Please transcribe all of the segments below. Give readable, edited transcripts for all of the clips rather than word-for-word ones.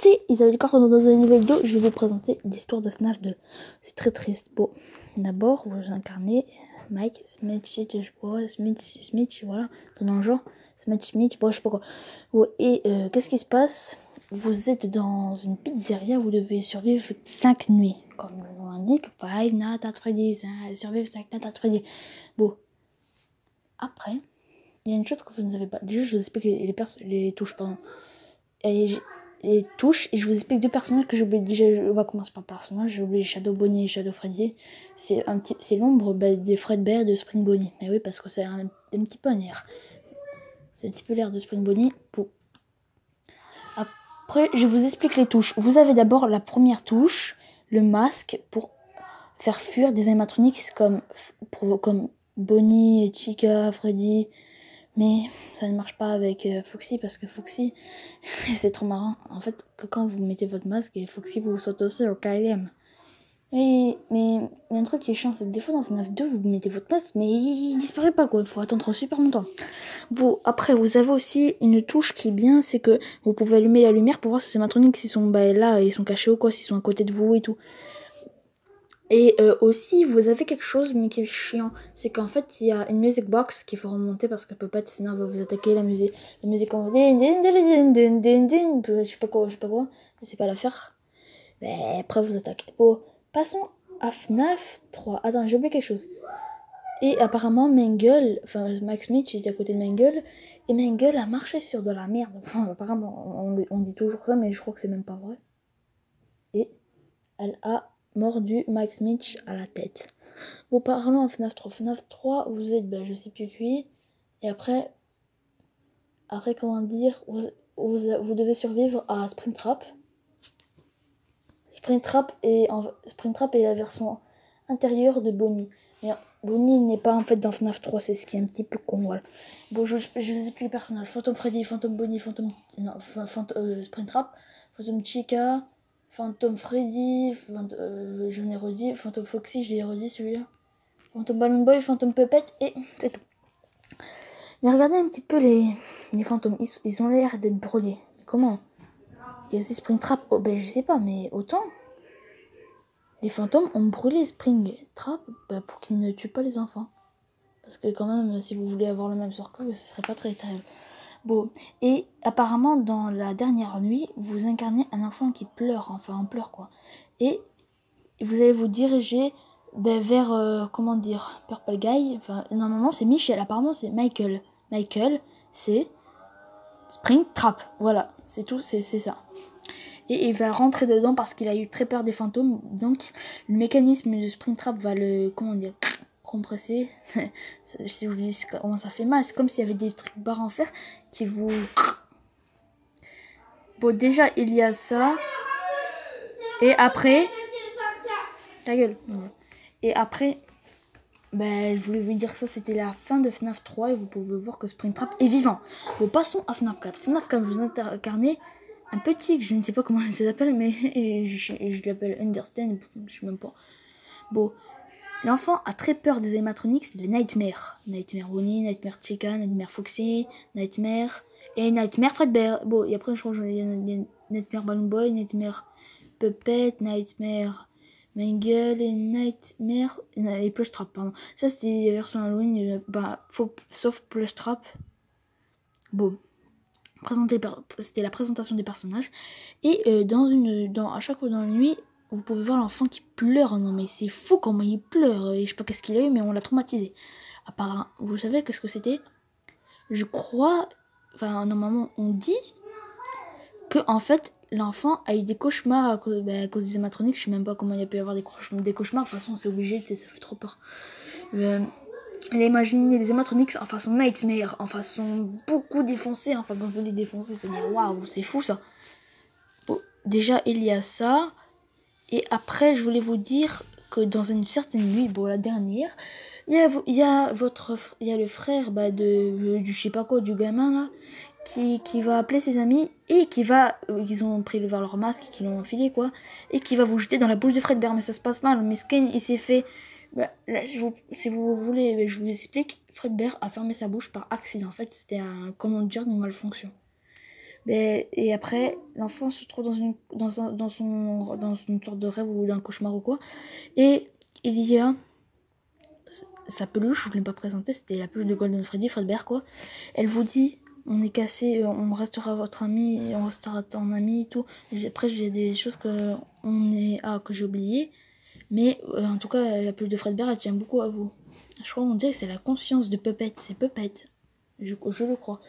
c'est Isabelle Carton dans une nouvelle vidéo. Je vais vous présenter l'histoire de FNAF 2. C'est très triste. Bon, d'abord, vous incarnez Mike Smith, voilà, dans le genre. Smith, bon, je sais pas quoi. Bon, et qu'est-ce qui se passe? Vous êtes dans une pizzeria, vous devez survivre 5 nuits. Comme le nom l'indique, 5 Nights at Freddy's, survivre 5 Nights at Freddy's. Bon, après, il y a une chose que vous ne savez pas. Déjà, je vous explique les touches, pardon. Les touches, et je vous explique 2 personnages que j'ai oublié. Déjà, on va commencer par le personnage. J'ai oublié Shadow Bonnie et Shadow Freddy. C'est l'ombre de Fredbear et de Spring Bonnie. Mais oui, parce que c'est un petit peu un air. C'est un petit peu l'air de Spring Bonnie. Bon. Après, je vous explique les touches. Vous avez d'abord la première touche, le masque, pour faire fuir des animatronics comme Bonnie, Chica, Freddy. Mais ça ne marche pas avec Foxy, parce que Foxy, c'est trop marrant. En fait, que quand vous mettez votre masque, et Foxy vous saute aussi au KLM. Mais il y a un truc qui est chiant, c'est que des fois dans FNAF 2, vous mettez votre masque, mais il disparaît pas, quoi. Il faut attendre super longtemps. Bon, après, vous avez aussi une touche qui est bien, c'est que vous pouvez allumer la lumière pour voir si ces animatronics, s'ils sont là, ils sont cachés ou quoi, s'ils sont à côté de vous et tout. Et aussi, vous avez quelque chose, mais qui est chiant, c'est qu'en fait, il y a une music box qu'il faut remonter parce qu'elle peut pas être, sinon elle va vous attaquer. La musique en je sais pas quoi, je sais pas la faire. Mais après, vous attaque. Bon, passons à FNAF 3. Attends, j'ai oublié quelque chose. Et apparemment, Mangle, enfin, Max Smith, j'étais à côté de Mangle, et Mangle a marché sur de la merde. Enfin, apparemment, on dit toujours ça, mais je crois que c'est même pas vrai. Et elle a mordu Max Smith à la tête. Bon, parlons en FNAF 3. FNAF 3, vous êtes, je sais plus qui. Et après, comment dire, vous devez survivre à Springtrap. Springtrap est la version intérieure de Bonnie. Mais Bonnie n'est pas en fait dans FNAF 3, c'est ce qui est un petit peu con, voilà. Bon, je vous explique les personnages. Phantom Freddy, Phantom Bonnie, Springtrap, Phantom Chica, Phantom Freddy, j'en ai redit, Phantom Foxy, je l'ai redit celui-là. Phantom Balloon Boy, Phantom Puppet, et c'est tout. Mais regardez un petit peu les fantômes, ils ont l'air d'être brûlés. Mais comment? Il y a aussi Springtrap, oh, je sais pas, mais autant. Les fantômes ont brûlé Springtrap pour qu'ils ne tuent pas les enfants. Parce que quand même, si vous voulez avoir le même sort que ce serait pas très terrible. Bon, et apparemment, dans la dernière nuit, vous incarnez un enfant qui pleure, enfin en pleure quoi. Et vous allez vous diriger vers, comment dire, Purple Guy. Enfin, normalement c'est Michel, apparemment c'est Michael. Michael, c'est Springtrap. Voilà, c'est tout, c'est ça. Et il va rentrer dedans parce qu'il a eu très peur des fantômes. Donc, le mécanisme de Springtrap va le, comment dire, compresser. Si je vous dis comment ça fait mal, c'est comme s'il y avait des trucs barres en fer qui vous... Bon, déjà, il y a ça. Et après... Ta gueule. Et après... je voulais vous dire que ça, c'était la fin de FNAF 3 et vous pouvez voir que Springtrap est vivant. Bon, passons à FNAF 4. FNAF 4, vous incarnez un petit, je ne sais pas comment il s'appelle, mais je l'appelle Understand, je sais même pas. Bon, l'enfant a très peur des animatronics, c'est les Nightmare. Nightmare Bonnie, Nightmare Chica, Nightmare Foxy, Nightmare et Nightmare Fredbear. Bon, et après je crois que j'en ai Nightmare Balloon Boy, Nightmare Puppet, Nightmare Mangle et Nightmare et Plushtrap, pardon. Ça c'était les versions Halloween, sauf Plushtrap. Bon. C'était la présentation des personnages. Et à chaque fois dans la nuit, vous pouvez voir l'enfant qui pleure. Non mais c'est fou comment il pleure. Et je sais pas qu'est-ce qu'il a eu, mais on l'a traumatisé. Apparemment, vous savez qu'est-ce que c'était? Je crois, enfin normalement on dit que en fait l'enfant a eu des cauchemars à cause des animatronics. Je sais même pas comment il a pu y avoir des cauchemars. De toute façon c'est obligé, ça fait trop peur. Elle a imaginé les animatronics en façon Nightmare, en façon beaucoup défoncée. Enfin, quand je vous dis défoncée, c'est dire waouh, c'est fou ça. Bon, déjà, il y a ça. Et après, je voulais vous dire que dans une certaine nuit, bon, la dernière, il y a le frère du je sais pas quoi, du gamin là, qui va appeler ses amis et ils ont pris leur masque et qui l'ont enfilé quoi, et qui va vous jeter dans la bouche de Fredbear. Mais ça se passe mal. Mais Skin, il s'est fait. Là, si vous voulez, je vous explique. Fredbear a fermé sa bouche par accident. En fait, c'était un comment dire, une malfonction. Et après, l'enfant se trouve dans une sorte de rêve ou d'un cauchemar ou quoi. Et il y a sa peluche, je ne l'ai pas présentée, c'était la peluche de Golden Freddy, Fredbear quoi. Elle vous dit, on est cassé, on restera votre ami, on restera ton ami et tout. Après, j'ai des choses que j'ai oubliées. Mais en tout cas, la peluche de Fredbear, elle tient beaucoup à vous. Je crois qu'on dirait que c'est la conscience de Puppet, c'est Puppet. Je le crois.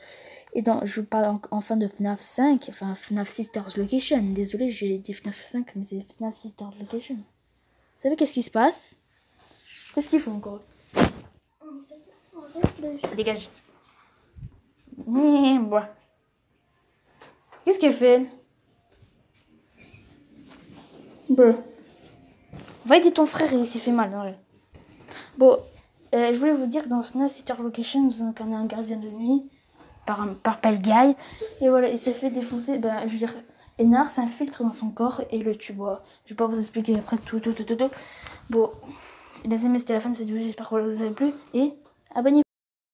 Et je parle enfin de FNAF 5, enfin FNAF Sisters Location. Désolé, j'ai dit FNAF 5, mais c'est FNAF Sisters Location. Vous savez qu'est-ce qui se passe? Qu'est-ce qu'ils font encore? Dégage. Qu'est-ce qu'elle fait? Va aider ton frère, il s'est fait mal. Non, bon, je voulais vous dire que dans FNAF Sisters Location, vous incarnez un gardien de nuit par Pale Guy. Et voilà, il s'est fait défoncer. Je veux dire, Enar s'infiltre dans son corps et le tue. Bon, je vais pas vous expliquer après tout. Bon, les amis, c'était la fin de cette vidéo. J'espère que ça vous a plu. Et abonnez-vous.